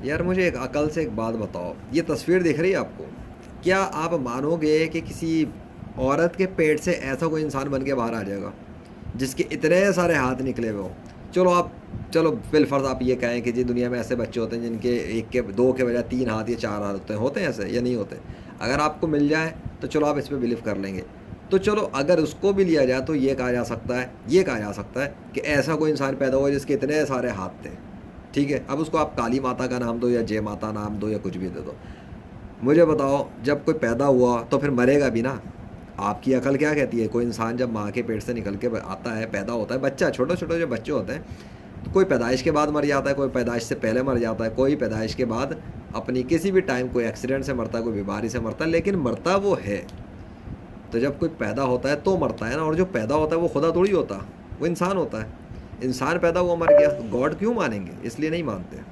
यार मुझे एक अकल से एक बात बताओ, ये तस्वीर दिख रही है आपको? क्या आप मानोगे कि किसी औरत के पेट से ऐसा कोई इंसान बन के बाहर आ जाएगा जिसके इतने सारे हाथ निकले हुए हो? चलो आप, चलो बिलफर्ज आप ये कहें कि जी दुनिया में ऐसे बच्चे होते हैं जिनके एक के दो के बजाय तीन हाथ या चार हाथ होते हैं ऐसे या नहीं होते? अगर आपको मिल जाए तो चलो आप इस पर बिलीव कर लेंगे। तो चलो अगर उसको भी लिया जाए तो ये कहा जा सकता है, ये कहा जा सकता है कि ऐसा कोई इंसान पैदा हुआ जिसके इतने सारे हाथ थे। ठीक है, अब उसको आप काली माता का नाम दो या जय माता नाम दो या कुछ भी दे दो। मुझे बताओ, जब कोई पैदा हुआ तो फिर मरेगा भी ना? आपकी अकल क्या कहती है? कोई इंसान जब माँ के पेट से निकल के आता है, पैदा होता है, बच्चा, छोटे छोटे जो बच्चे होते हैं, तो कोई पैदाइश के बाद मर जाता है, कोई पैदाइश से पहले मर जाता है, कोई पैदाइश के बाद अपनी किसी भी टाइम कोई एक्सीडेंट से मरता है, कोई बीमारी से मरता है, लेकिन मरता वो है। तो जब कोई पैदा होता है तो मरता है ना, और जो पैदा होता है वो खुदा थोड़ी होता, वो इंसान होता है। इंसान पैदा हुआ मर गया, गॉड क्यों मानेंगे? इसलिए नहीं मानते।